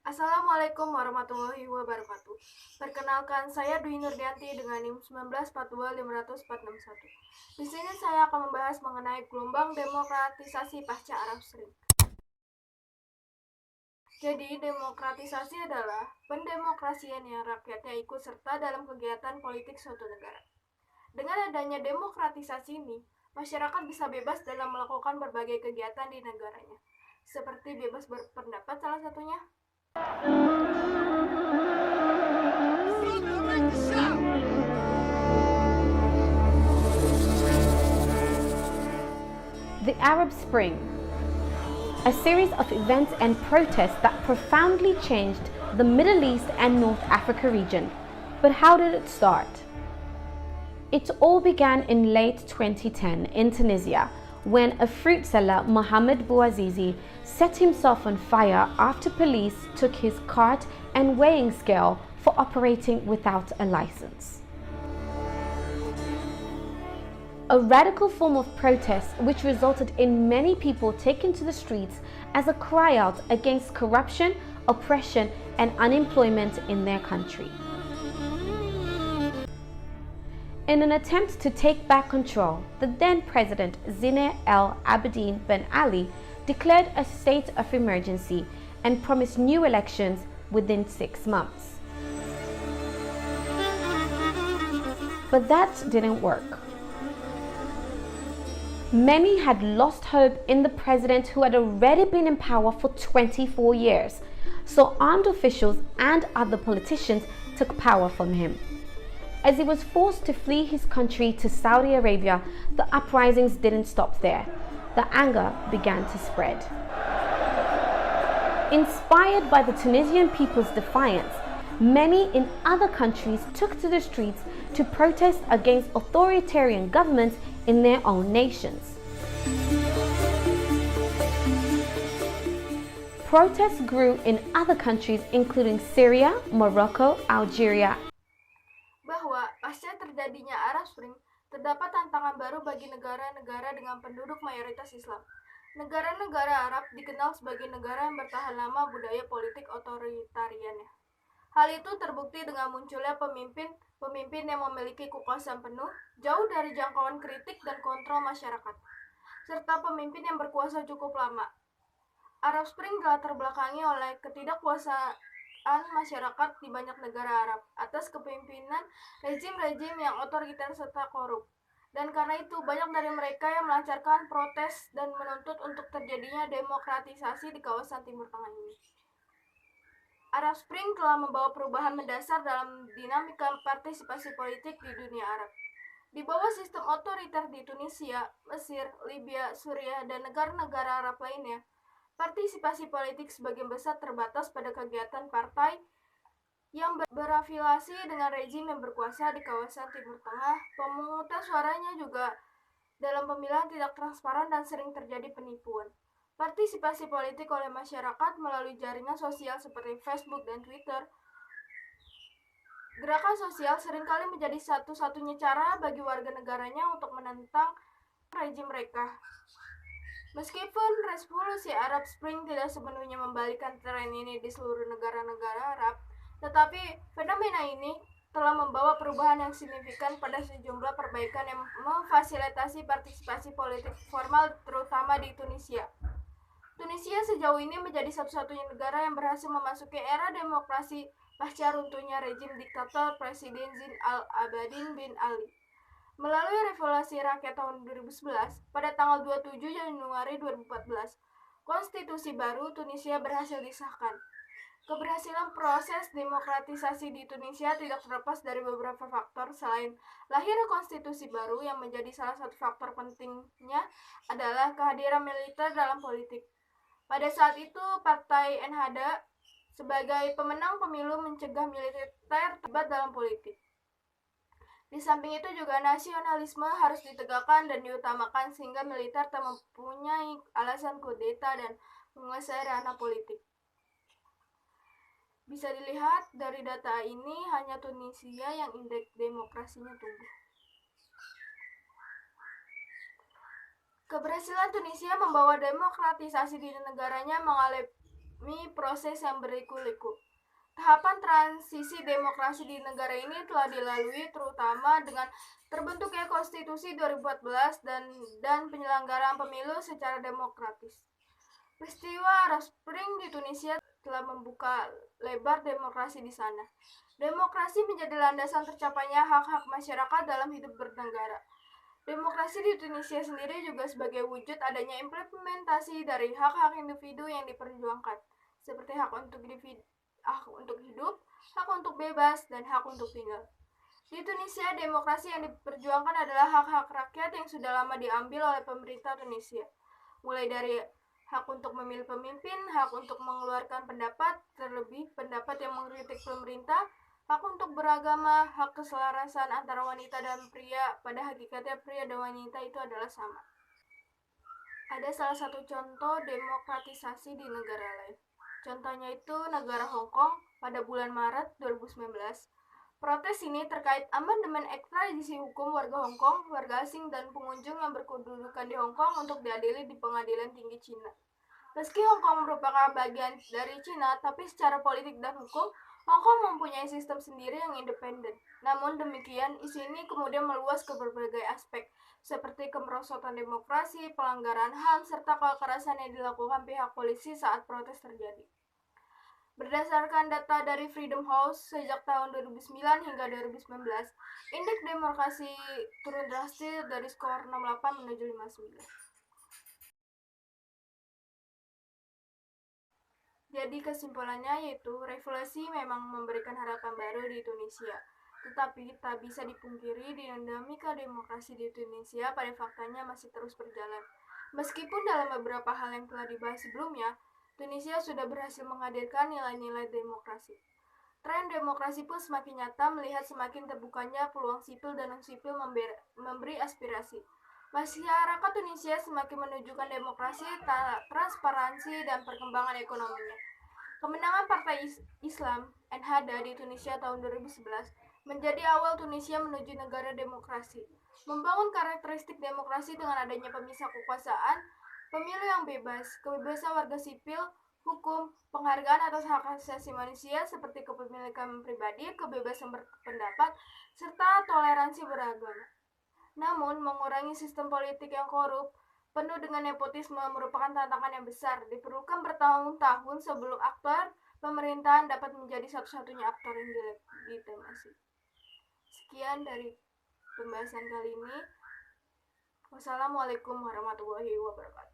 Assalamualaikum warahmatullahi wabarakatuh. Perkenalkan, saya Dwi Nurdianti dengan NIM 1942561. Di sini saya akan membahas mengenai gelombang demokratisasi pasca Arab Spring. Jadi, demokratisasi adalah pendemokrasian yang rakyatnya ikut serta dalam kegiatan politik suatu negara. Dengan adanya demokratisasi ini, masyarakat bisa bebas dalam melakukan berbagai kegiatan di negaranya, seperti bebas berpendapat salah satunya. The Arab Spring, a series of events and protests that profoundly changed the Middle East and North Africa region. But how did it start? It all began in late 2010 in Tunisia, when a fruit seller, Mohamed Bouazizi, set himself on fire after police took his cart and weighing scale for operating without a license. A radical form of protest which resulted in many people taking to the streets as a cry out against corruption, oppression, and unemployment in their country. In an attempt to take back control, the then president Zine El Abidine Ben Ali declared a state of emergency and promised new elections within 6 months. But that didn't work. Many had lost hope in the president who had already been in power for 24 years, so armed officials and other politicians took power from him. As he was forced to flee his country to Saudi Arabia, the uprisings didn't stop there. The anger began to spread. Inspired by the Tunisian people's defiance, many in other countries took to the streets to protest against authoritarian governments in their own nations. Protests grew in other countries including Syria, Morocco, Algeria. Bahwa pasca terjadinya Arab Spring, terdapat tantangan baru bagi negara-negara dengan penduduk mayoritas Islam. Negara-negara Arab dikenal sebagai negara yang bertahan lama budaya politik otoritariannya. Hal itu terbukti dengan munculnya pemimpin yang memiliki kekuasaan penuh, jauh dari jangkauan kritik dan kontrol masyarakat, serta pemimpin yang berkuasa cukup lama. Arab Spring dilatar belakangi oleh ketidakpuasaan masyarakat di banyak negara Arab atas kepemimpinan rezim-rezim yang otoriter serta korup. Dan karena itu, banyak dari mereka yang melancarkan protes dan menuntut untuk terjadinya demokratisasi di kawasan Timur Tengah ini. Arab Spring telah membawa perubahan mendasar dalam dinamika partisipasi politik di dunia Arab. Di bawah sistem otoriter di Tunisia, Mesir, Libya, Suriah, dan negara-negara Arab lainnya, partisipasi politik sebagian besar terbatas pada kegiatan partai yang berafiliasi dengan rejim yang berkuasa di kawasan Timur Tengah. Pemungutan suaranya juga dalam pemilihan tidak transparan dan sering terjadi penipuan. Partisipasi politik oleh masyarakat melalui jaringan sosial seperti Facebook dan Twitter. Gerakan sosial seringkali menjadi satu-satunya cara bagi warga negaranya untuk menentang rejim mereka. Meskipun revolusi Arab Spring tidak sepenuhnya membalikan tren ini di seluruh negara-negara Arab, tetapi fenomena ini telah membawa perubahan yang signifikan pada sejumlah perbaikan yang memfasilitasi partisipasi politik formal terutama di Tunisia. Tunisia sejauh ini menjadi satu-satunya negara yang berhasil memasuki era demokrasi pasca runtuhnya rejim diktator Presiden Zine Al Abidine bin Ali. Melalui revolusi rakyat tahun 2011, pada tanggal 27 Januari 2014, konstitusi baru Tunisia berhasil disahkan. Keberhasilan proses demokratisasi di Tunisia tidak terlepas dari beberapa faktor. Selain lahirnya konstitusi baru, yang menjadi salah satu faktor pentingnya adalah kehadiran militer dalam politik. Pada saat itu, Partai Ennahda sebagai pemenang pemilu mencegah militer terlibat dalam politik. Di samping itu juga nasionalisme harus ditegakkan dan diutamakan sehingga militer tak mempunyai alasan kudeta dan menguasai ranah politik. Bisa dilihat dari data ini, hanya Tunisia yang indeks demokrasinya tumbuh. Keberhasilan Tunisia membawa demokratisasi di negaranya mengalami proses yang berliku-liku. Tahapan transisi demokrasi di negara ini telah dilalui terutama dengan terbentuknya konstitusi 2014 dan penyelenggaraan pemilu secara demokratis. Peristiwa Arab Spring di Tunisia telah membuka lebar demokrasi di sana. Demokrasi menjadi landasan tercapainya hak-hak masyarakat dalam hidup bernegara. Demokrasi di Tunisia sendiri juga sebagai wujud adanya implementasi dari hak-hak individu yang diperjuangkan, seperti hak untuk hidup, hak untuk bebas, dan hak untuk tinggal. Di Tunisia, demokrasi yang diperjuangkan adalah hak-hak rakyat yang sudah lama diambil oleh pemerintah Tunisia, mulai dari hak untuk memilih pemimpin, hak untuk mengeluarkan pendapat, terlebih pendapat yang mengkritik pemerintah, hak untuk beragama, hak keselarasan antara wanita dan pria. Pada hakikatnya pria dan wanita itu adalah sama. Ada salah satu contoh demokratisasi di negara lain. Contohnya itu negara Hong Kong pada bulan Maret 2019. Protes ini terkait amandemen ekstradisi hukum warga Hong Kong, warga asing, dan pengunjung yang berkedudukan di Hong Kong untuk diadili di pengadilan tinggi Cina. Meski Hong Kong merupakan bagian dari Cina, tapi secara politik dan hukum, Hong Kong mempunyai sistem sendiri yang independen. Namun demikian, isu ini kemudian meluas ke berbagai aspek, seperti kemerosotan demokrasi, pelanggaran HAM, serta kekerasan yang dilakukan pihak polisi saat protes terjadi. Berdasarkan data dari Freedom House, sejak tahun 2009 hingga 2019, indeks demokrasi turun drastis dari skor 68 menuju 59. Jadi kesimpulannya yaitu revolusi memang memberikan harapan baru di Tunisia. Tetapi tak bisa dipungkiri dinamika demokrasi di Tunisia pada faktanya masih terus berjalan. Meskipun dalam beberapa hal yang telah dibahas sebelumnya, Tunisia sudah berhasil menghadirkan nilai-nilai demokrasi. Tren demokrasi pun semakin nyata melihat semakin terbukanya peluang sipil dan non-sipil memberi aspirasi. Masyarakat Tunisia semakin menunjukkan demokrasi, transparansi, dan perkembangan ekonominya. Kemenangan Partai Islam Ennahda di Tunisia tahun 2011 menjadi awal Tunisia menuju negara demokrasi. Membangun karakteristik demokrasi dengan adanya pemisah kekuasaan, pemilu yang bebas, kebebasan warga sipil, hukum, penghargaan atas hak asasi manusia seperti kepemilikan pribadi, kebebasan berpendapat, serta toleransi beragama. Namun, mengurangi sistem politik yang korup, penuh dengan nepotisme merupakan tantangan yang besar. Diperlukan bertahun-tahun sebelum aktor pemerintahan dapat menjadi satu-satunya aktor yang dilegitimasi. Sekian dari pembahasan kali ini. Wassalamualaikum warahmatullahi wabarakatuh.